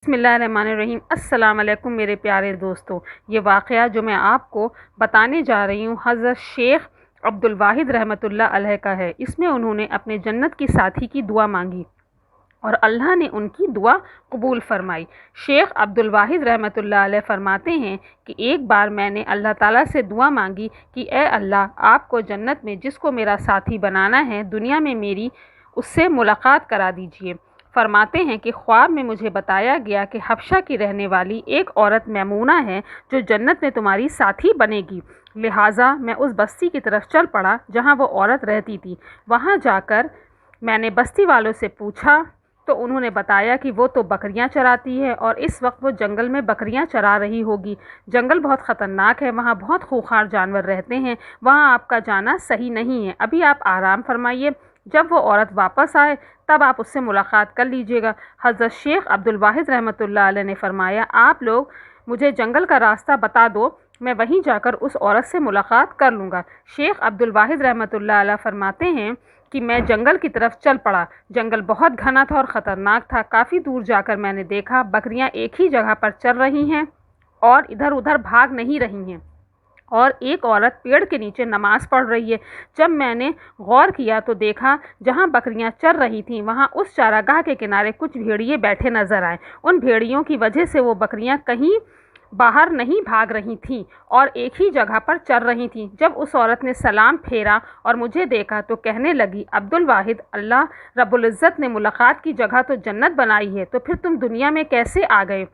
بسم اللہ الرحمن الرحیم۔ السلام علیکم میرے پیارے دوستو، یہ واقعہ جو میں آپ کو بتانے جا رہی ہوں حضرت شیخ عبدالواحد رحمۃ اللہ علیہ کا ہے۔ اس میں انہوں نے اپنے جنت کی ساتھی کی دعا مانگی اور اللہ نے ان کی دعا قبول فرمائی۔ شیخ عبدالواحد رحمۃ اللہ علیہ فرماتے ہیں کہ ایک بار میں نے اللہ تعالیٰ سے دعا مانگی کہ اے اللہ، آپ کو جنت میں جس کو میرا ساتھی بنانا ہے، دنیا میں میری اس سے ملاقات کرا دیجیے۔ فرماتے ہیں کہ خواب میں مجھے بتایا گیا کہ حبشہ کی رہنے والی ایک عورت میمونہ ہے جو جنت میں تمہاری ساتھی بنے گی۔ لہٰذا میں اس بستی کی طرف چل پڑا جہاں وہ عورت رہتی تھی۔ وہاں جا کر میں نے بستی والوں سے پوچھا تو انہوں نے بتایا کہ وہ تو بکریاں چراتی ہے اور اس وقت وہ جنگل میں بکریاں چرا رہی ہوگی۔ جنگل بہت خطرناک ہے، وہاں بہت خونخوار جانور رہتے ہیں، وہاں آپ کا جانا صحیح نہیں ہے۔ ابھی آپ آرام فرمائیے، جب وہ عورت واپس آئے تب آپ اس سے ملاقات کر لیجیے گا۔ حضرت شیخ عبدالواحد رحمۃ اللہ علیہ نے فرمایا، آپ لوگ مجھے جنگل کا راستہ بتا دو، میں وہیں جا کر اس عورت سے ملاقات کر لوں گا۔ شیخ عبدالواحد رحمۃ اللہ علیہ فرماتے ہیں کہ میں جنگل کی طرف چل پڑا۔ جنگل بہت گھنا تھا اور خطرناک تھا۔ کافی دور جا کر میں نے دیکھا بکریاں ایک ہی جگہ پر چر رہی ہیں اور ادھر ادھر بھاگ نہیں رہی ہیں، اور ایک عورت پیڑ کے نیچے نماز پڑھ رہی ہے۔ جب میں نے غور کیا تو دیکھا جہاں بکریاں چر رہی تھیں وہاں اس چراگاہ کے کنارے کچھ بھیڑیے بیٹھے نظر آئے۔ ان بھیڑیوں کی وجہ سے وہ بکریاں کہیں باہر نہیں بھاگ رہی تھیں اور ایک ہی جگہ پر چر رہی تھیں۔ جب اس عورت نے سلام پھیرا اور مجھے دیکھا تو کہنے لگی، عبدالواحد، اللہ رب العزت نے ملاقات کی جگہ تو جنت بنائی ہے، تو پھر تم دنیا میں کیسے آ گئے؟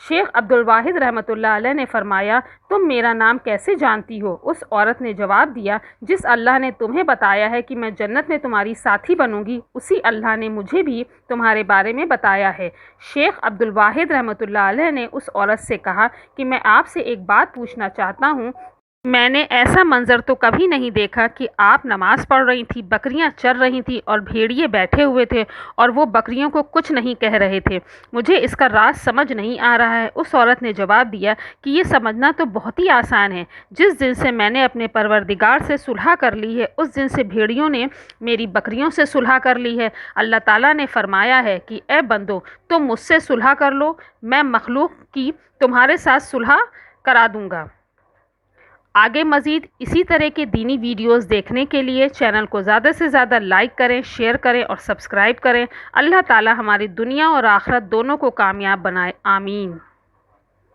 شیخ عبدالواحد رحمۃ اللہ علیہ نے فرمایا، تم میرا نام کیسے جانتی ہو؟ اس عورت نے جواب دیا، جس اللہ نے تمہیں بتایا ہے کہ میں جنت میں تمہاری ساتھی بنوں گی، اسی اللہ نے مجھے بھی تمہارے بارے میں بتایا ہے۔ شیخ عبدالواحد رحمۃ اللہ علیہ نے اس عورت سے کہا کہ میں آپ سے ایک بات پوچھنا چاہتا ہوں۔ میں نے ایسا منظر تو کبھی نہیں دیکھا کہ آپ نماز پڑھ رہی تھی، بکریاں چر رہی تھیں اور بھیڑیے بیٹھے ہوئے تھے اور وہ بکریوں کو کچھ نہیں کہہ رہے تھے۔ مجھے اس کا راز سمجھ نہیں آ رہا ہے۔ اس عورت نے جواب دیا کہ یہ سمجھنا تو بہت ہی آسان ہے۔ جس دن سے میں نے اپنے پروردگار سے صلح کر لی ہے، اس دن سے بھیڑیوں نے میری بکریوں سے صلح کر لی ہے۔ اللہ تعالیٰ نے فرمایا ہے کہ اے بندو، تم مجھ سے صلح کر لو، میں مخلوق کی تمہارے ساتھ صلح کرا دوں گا۔ آگے مزید اسی طرح کے دینی ویڈیوز دیکھنے کے لیے چینل کو زیادہ سے زیادہ لائک کریں، شیئر کریں اور سبسکرائب کریں۔ اللہ تعالی ہماری دنیا اور آخرت دونوں کو کامیاب بنائے، آمین۔